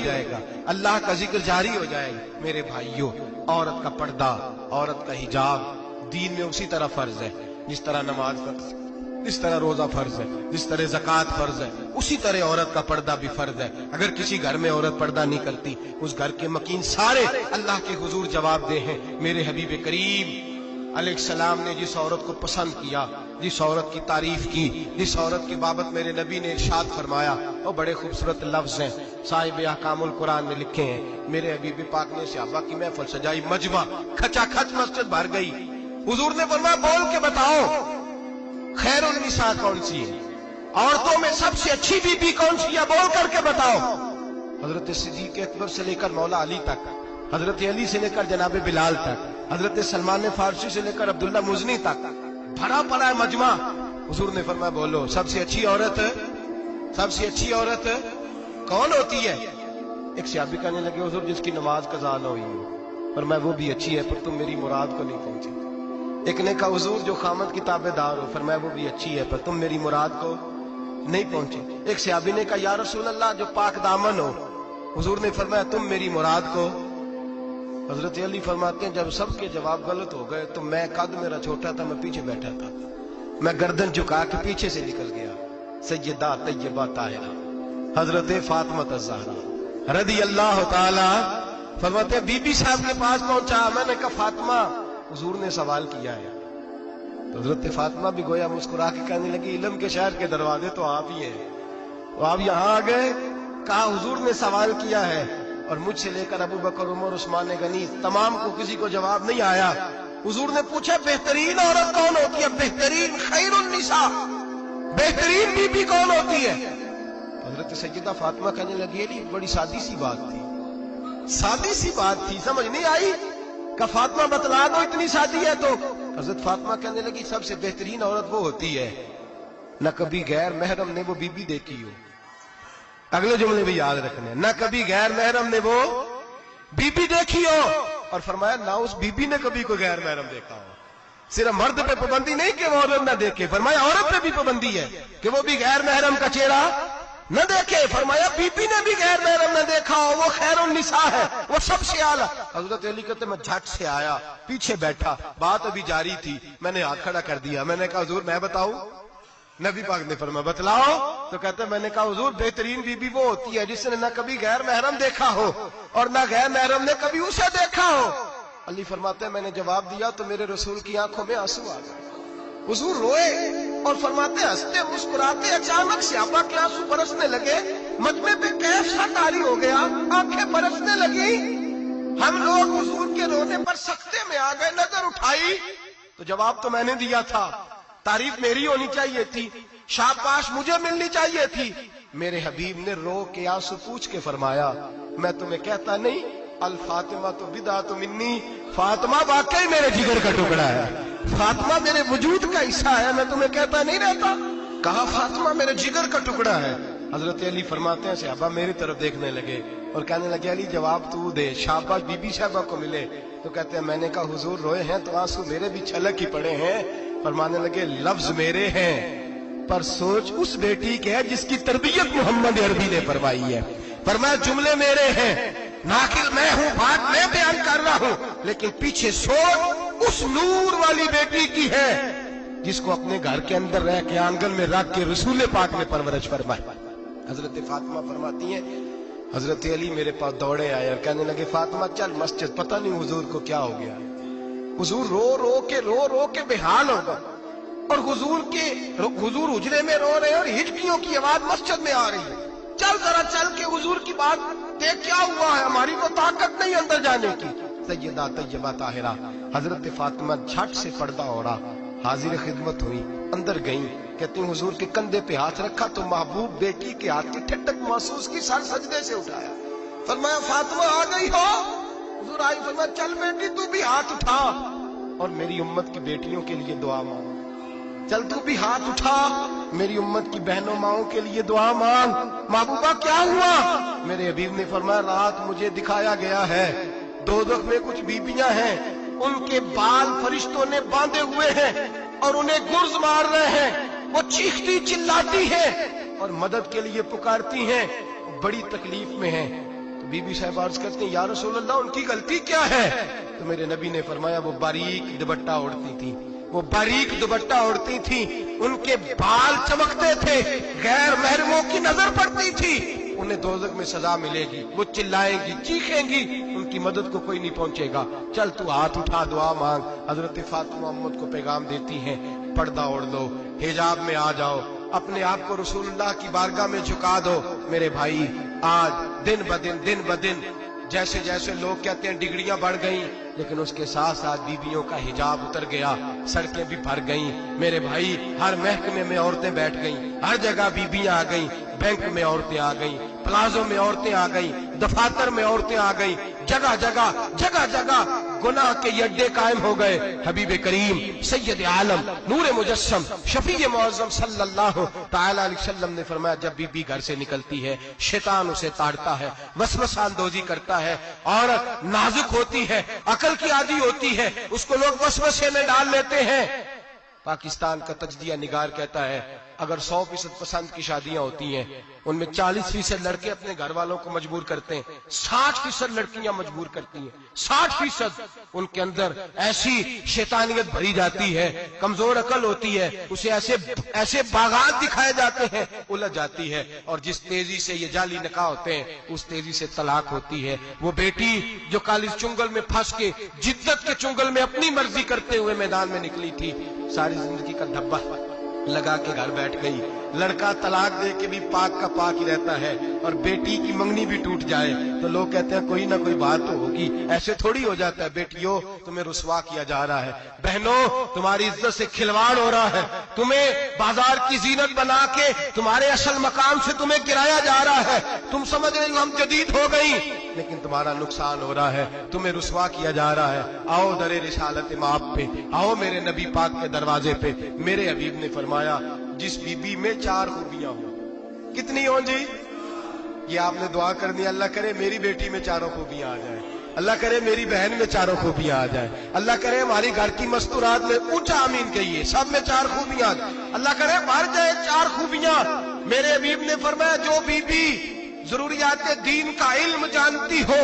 جائے گا، اللہ کا ذکر جاری ہو جائے گا۔ میرے بھائیوں، عورت کا پردہ، عورت کا حجاب دین میں اسی طرح فرض ہے جس طرح نماز فرض ہے، جس طرح روزہ فرض ہے، جس طرح زکوٰۃ فرض ہے، اسی طرح عورت کا پردہ بھی فرض ہے۔ اگر کسی گھر میں عورت پردہ نہیں کرتی، اس گھر کے مکین سارے اللہ کے حضور جواب دے ہیں۔ میرے حبیب کریم علیہ السلام نے جس عورت کو پسند کیا، جس عورت کی تعریف کی، جس عورت کی بابت میرے نبی نے ارشاد فرمایا، وہ بڑے خوبصورت لفظ ہیں، صاحب احکام القرآن میں لکھے ہیں۔ میرے حبیب پاک نے صحابہ کی محفل سجائی، مجمع کھچا کھچ مسجد بھر گئی۔ حضور نے فرمایا بول کے بتاؤ خیر النساء کون سی ہے، عورتوں میں سب سے اچھی بی بی کون سی ہے، بول کر کے بتاؤ۔ حضرت صدیق اکبر سے لے کر مولا علی تک، حضرت علی سے لے کر جناب بلال تک، حضرت سلمان فارسی سے لے کر عبداللہ مزنی تک بھرا پڑا ہے مجمع۔ حضور نے فرمایا بولو سب سے اچھی عورت، سب سے اچھی عورت کون ہوتی ہے؟ ایک صحابی کہنے لگے حضور جس کی نماز قضا نہ ہوئی ہو، فرمایا وہ بھی اچھی ہے پر تم میری مراد کو نہیں پہنچے۔ ایک نے کہا حضور جو خامد کی تابع دار ہو، فرمایا وہ بھی اچھی ہے پر تم میری مراد کو نہیں پہنچے۔ ایک صحابی نے کہا یا رسول اللہ جو پاک دامن ہو، حضور نے فرمایا تم میری مراد کو۔ حضرت علی فرماتے ہیں جب سب کے جواب غلط ہو گئے تو میں، قد میرا چھوٹا تھا، میں پیچھے بیٹھا تھا، میں گردن جھکا کے پیچھے سے نکل گیا۔ سیدہ طیبہ طاہرہ حضرت فاطمہ الزہرا رضی اللہ تعالی، فرماتے ہیں بی بی صاحب کے پاس پہنچا، میں نے کہا فاطمہ حضور نے سوال کیا ہے۔ تو حضرت فاطمہ بھی گویا مسکرا کے کہنے لگی علم کے شہر کے دروازے تو آپ ہی ہیں، تو آپ یہاں آ گئے۔ کہا حضور نے سوال کیا ہے اور مجھ سے لے کر ابو بکر، عمر، عثمان غنی تمام کو کسی کو جواب نہیں آیا۔ حضور نے پوچھا بہترین عورت کون ہوتی ہے، بہترین خیر النساء، بہترین بی بی کون ہوتی ہے؟ حضرت سیدہ فاطمہ کہنے لگی علی بڑی سادی سی بات تھی، سادی سی بات تھی، سمجھ نہیں آئی؟ کہ فاطمہ بتلا دو اتنی سادی ہے تو۔ حضرت فاطمہ کہنے لگی سب سے بہترین عورت وہ ہوتی ہے نہ کبھی غیر محرم نے وہ بی بی دیکھی ہو، اگلے جملے بھی یاد رکھنے، نہ کبھی غیر محرم نے وہ بی بی دیکھی ہو، اور فرمایا نہ اس بی بی نے کبھی کوئی غیر محرم دیکھا ہو۔ صرف مرد پہ پابندی نہیں کہ وہ عورت نہ دیکھے، فرمایا عورت پہ بھی پابندی ہے کہ وہ بھی غیر محرم کا چہرہ نہ دیکھے، فرمایا بی بی نے بھی غیر محرم نہ دیکھا ہو، وہ خیر النساء ہے، وہ سب سے اعلیٰ۔ حضرت علی کہتے میں جھٹ سے آیا، پیچھے بیٹھا، بات ابھی جاری تھی، میں نے ہاتھ کھڑا کر دیا، میں نے کہا حضور میں بتاؤں؟ نبی پاک نے فرمایا بتلاؤ۔ تو کہتے میں نے کہا حضور بہترین بی بی وہ ہوتی ہے جس نے نہ کبھی غیر محرم دیکھا ہو اور نہ غیر محرم نے کبھی اسے دیکھا ہو۔ علی فرماتے ہیں میں نے جواب دیا تو میرے رسول کی آنکھوں میں آنسو آ گئے، حضور روئے اور فرماتے ہنستے مسکراتے اچانک صحابہ کے آنسو برسنے لگے، مجمع پہ کیف سا طاری ہو گیا، آنکھیں برسنے لگی۔ ہم لوگ حضور کے رونے پر سکتے میں آ گئے، نظر اٹھائی تو جواب تو میں نے دیا تھا، تعریف میری ہونی چاہیے تھی، شاباش مجھے ملنی چاہیے تھی۔ میرے حبیب نے رو کے آنسو پوچھ کے فرمایا میں تمہیں کہتا نہیں الفاطمہ تو بدعۃ منی، فاطمہ واقعی میرے جگر کا ٹکڑا ہے، فاطمہ میرے وجود کا حصہ ہے، میں تمہیں کہتا نہیں رہتا؟ کہا فاطمہ میرے جگر کا ٹکڑا ہے۔ حضرت علی فرماتے ہیں صحابہ میری طرف دیکھنے لگے اور کہنے لگے علی جواب تو دے، شاباش بی بی صاحبہ کو ملے۔ تو کہتے ہیں میں نے کہا حضور روئے ہیں تو آنسو میرے بھی چھلک ہی پڑے ہیں۔ فرمانے لگے لفظ میرے ہیں پر سوچ اس بیٹی کے ہے جس کی تربیت محمد عربی نے فرمائی ہے۔ فرمایا جملے میرے ہیں، ناقل میں ہوں، بات میں بیان کر رہا ہوں، لیکن پیچھے سوچ اس نور والی بیٹی کی ہے جس کو اپنے گھر کے اندر رہ کے آنگن میں رکھ کے رسول پاک نے پرورش فرمائی۔ حضرت فاطمہ فرماتی ہیں حضرت علی میرے پاس دوڑے آئے اور کہنے لگے فاطمہ چل مسجد، پتہ نہیں حضور کو کیا ہو گیا۔ حضور رو رو کے بحال ہو گئے اور حضور حجرے میں رو رہے ہیں اور ہچکیوں کی آواز مسجد میں آ رہی ہے، چل ذرا چل کے حضور کی بات دیکھ کیا ہوا ہے، ہماری کو طاقت نہیں اندر جانے کی۔ سیدہ طیبہ طاہرہ حضرت فاطمہ جھٹ سے پردہ اوڑا، حاضر خدمت ہوئی، اندر گئیں، کہتی ہیں حضور کے کندھے پہ ہاتھ رکھا تو محبوب بیٹی کے ہاتھ کی ٹھنڈک محسوس کی، سر سجدے سے اٹھایا، فرمایا فاطمہ آ گئی ہو؟ حضور آئی، فرمایا چل بیٹی تو بھی ہاتھ اٹھا اور میری امت کی بیٹیوں کے لیے دعا مانگ، چل تو بھی ہاتھ اٹھا میری امت کی بہنوں ماؤں کے لیے دعا مانگ۔ محبوبہ کیا ہوا؟ میرے حبیب نے فرمایا رات مجھے دکھایا گیا ہے دوزخ میں کچھ بیبیاں ہیں، ان کے بال فرشتوں نے باندھے ہوئے ہیں اور انہیں گرز مار رہے ہیں، وہ چیختی چلاتی ہیں اور مدد کے لیے پکارتی ہیں، بڑی تکلیف میں ہیں۔ تو بی بی صاحب عرض کرتے ہیں یا رسول اللہ ان کی غلطی کیا ہے؟ تو میرے نبی نے فرمایا وہ باریک دوپٹہ اوڑھتی تھی، وہ باریک دوپٹہ اوڑھتی تھی، ان کے بال چمکتے تھے، غیر محرموں کی نظر پڑتی تھی، انہیں دوزخ میں سزا ملے گی، وہ چلائیں گی، چیخیں گی، ان کی مدد کو کوئی نہیں پہنچے گا، چل تو ہاتھ اٹھا دعا مانگ۔ حضرت فاطمہ امت کو پیغام دیتی ہیں پردہ اوڑھ دو، حجاب میں آ جاؤ، اپنے آپ کو رسول اللہ کی بارگاہ میں جھکا دو۔ میرے بھائی آج دن بدن جیسے جیسے لوگ کہتے ہیں ڈگریاں بڑھ گئیں، لیکن اس کے ساتھ ساتھ بیویوں کا حجاب اتر گیا، سڑکیں بھی بھر گئیں۔ میرے بھائی ہر محکمے میں عورتیں بیٹھ گئیں، ہر جگہ بیویاں آ گئیں، بینک میں عورتیں آ گئیں، پلازوں میں عورتیں آ گئیں، دفاتر میں عورتیں آ گئیں، جگہ جگہ گناہ کے یہ اڈے قائم ہو گئے۔ حبیب کریم سید عالم نور مجسم شفیع معظم صلی اللہ تعالی علیہ وسلم نے فرمایا جب بی بی گھر سے نکلتی ہے شیطان اسے تاڑتا ہے، وسوسہ اندوزی کرتا ہے، عورت نازک ہوتی ہے، عقل کی عادی ہوتی ہے، اس کو لوگ وسوسے میں ڈال لیتے ہیں۔ پاکستان کا تجزیہ نگار کہتا ہے اگر 100% پسند کی شادیاں ہوتی ہیں ان میں 40% لڑکے اپنے گھر والوں کو مجبور کرتے ہیں، 60% لڑکیاں مجبور کرتی ہیں، 60% ان کے اندر ایسی شیطانیت بھری جاتی ہے، کمزور عقل ہوتی ہے، اسے ایسے باغات دکھائے جاتے ہیں، الجھ جاتی ہے، اور جس تیزی سے یہ جعلی نکاح ہوتے ہیں اس تیزی سے طلاق ہوتی ہے۔ وہ بیٹی جو کالج چنگل میں پھنس کے جدت کے چنگل میں اپنی مرضی کرتے ہوئے میدان میں نکلی تھی، ساری زندگی کا دھبا لگا کے گھر بیٹھ گئی۔ لڑکا طلاق دے کے بھی پاک کا پاک ہی رہتا ہے، اور بیٹی کی منگنی بھی ٹوٹ جائے تو لوگ کہتے ہیں کوئی نہ کوئی بات تو ہوگی، ایسے تھوڑی ہو جاتا ہے۔ بیٹیوں تمہیں رسوا کیا جا رہا ہے، بہنوں تمہاری عزت سے کھلواڑ ہو رہا ہے، تمہیں بازار کی زینت بنا کے تمہارے اصل مقام سے تمہیں گرایا جا رہا ہے، تم سمجھ رہے ہو ہم جدید ہو گئی، لیکن تمہارا نقصان ہو رہا ہے، تمہیں رسوا کیا جا رہا ہے۔ آؤ در رسالت مآب پہ، آؤ میرے نبی پاک کے دروازے پہ۔ میرے حبیب نے فرمایا جس بی بی میں 4 خوبیاں ہوں، کتنی ہوں جی؟ یہ آپ نے دعا کرنی، اللہ کرے میری بیٹی میں 4 خوبیاں آ جائیں، اللہ کرے میری بہن میں 4 خوبیاں آ جائیں، اللہ کرے ہماری گھر کی مستورات میں اونچا آمین کہیے سب میں 4 خوبیاں، اللہ کرے بھر جائے 4 خوبیاں۔ میرے حبیب نے فرمایا جو بی بی ضروریات دین کا علم جانتی ہو،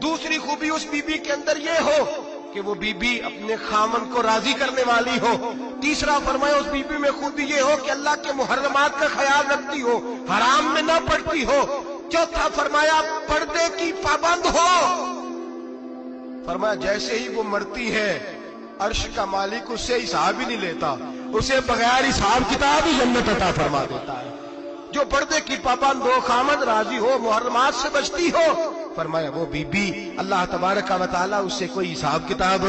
دوسری خوبی اس بی بی کے اندر یہ ہو کہ وہ بی بی اپنے خامن کو راضی کرنے والی ہو، تیسرا فرمایا اس بی بی میں خوبی یہ ہو کہ اللہ کے محرمات کا خیال رکھتی ہو، حرام میں نہ پڑتی ہو، چوتھا فرمایا پردے کی پابند ہو۔ فرمایا جیسے ہی وہ مرتی ہے عرش کا مالک اس سے حساب ہی نہیں لیتا، اسے بغیر حساب کتاب ہی جنت عطا فرما دیتا ہے۔ جو پردے کی پابند ہو، خامد راضی ہو، محرمات سے بچتی ہو، فرمایا وہ بی بی اللہ تبارک و تعالی اس سے کوئی حساب کتاب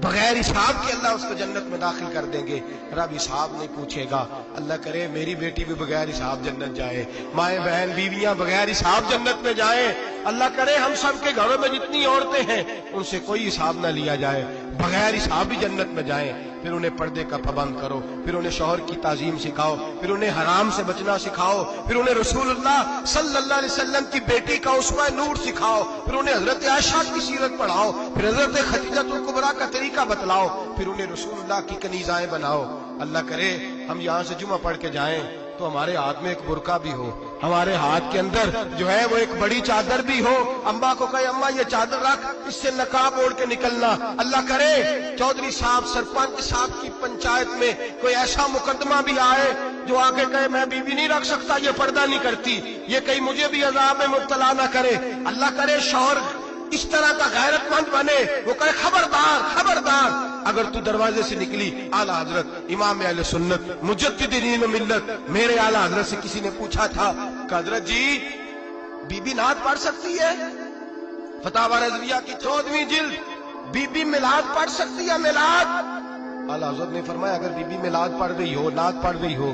بغیر حساب کے اللہ اس کو جنت میں داخل کر دیں گے۔ رب حساب نہیں پوچھے گا۔ اللہ کرے میری بیٹی بھی بغیر حساب جنت جائے، مائیں بہن بیویاں بغیر حساب جنت میں جائیں۔ اللہ کرے ہم سب کے گھروں میں جتنی عورتیں ہیں ان سے کوئی حساب نہ لیا جائے، بغیر حساب ہی جنت میں جائیں۔ پھر انہیں پردے کا پابند کرو، پھر انہیں شوہر کی تعظیم سکھاؤ، پھر انہیں حرام سے بچنا سکھاؤ، پھر انہیں رسول اللہ صلی اللہ علیہ وسلم کی بیٹی کا اسوہ نور سکھاؤ، پھر انہیں حضرت عائشہ کی سیرت پڑھاؤ، پھر حضرت خدیجہ الکبریٰ کا طریقہ بتلاؤ، پھر انہیں رسول اللہ کی کنیزائیں بناؤ۔ اللہ کرے ہم یہاں سے جمعہ پڑھ کے جائیں تو ہمارے ہاتھ میں ایک برقع بھی ہو، ہمارے ہاتھ کے اندر جو ہے وہ ایک بڑی چادر بھی ہو، اماں کو کہے اماں یہ چادر رکھ، اس سے نقاب اوڑھ کے نکلنا۔ اللہ کرے چودھری صاحب سرپنچ صاحب کی پنچایت میں کوئی ایسا مقدمہ بھی آئے جو آگے کہے میں بیوی نہیں رکھ سکتا، یہ پردہ نہیں کرتی، یہ کہیں مجھے بھی عذاب میں مبتلا نہ کرے۔ اللہ کرے شوہر اس طرح کا غیرت مند بنے، وہ کہے خبردار خبردار، اگر تو دروازے سے نکلی اعلیٰ حضرت امام اہل سنت مجدد دین و ملت میرے اعلیٰ حضرت سے کسی نے پوچھا تھا کہ حضرت جی بی بی نعت پڑھ سکتی ہے؟ فتاوی رضویہ کی 14ویں جلد، بی بی میلاد پڑھ سکتی ہے؟ میلاد؟ اعلیٰ حضرت نے فرمایا اگر بی بی میلاد پڑھ رہی ہو، نعت پڑھ رہی ہو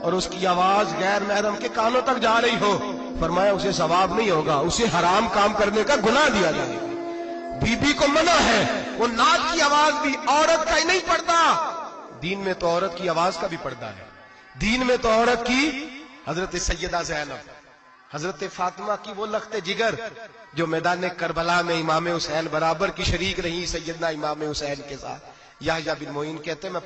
اور اس کی آواز غیر محرم کے کانوں تک جا رہی ہو، فرمایا اسے ثواب نہیں ہوگا، اسے حرام کام کرنے کا گناہ دیا جائے گا۔ بی بی کو منع ہے، وہ نعت کی آواز بھی عورت کا ہی نہیں پڑتا، دین میں تو عورت کی آواز کا بھی پردہ ہے، دین میں تو عورت کی حضرت سیدہ زینب حضرت فاطمہ کی وہ لخت جگر جو میدان کربلا میں امام حسین برابر کی شریک رہی سیدنا امام حسین کے ساتھ۔ یحییٰ بن معین کہتے ہیں میں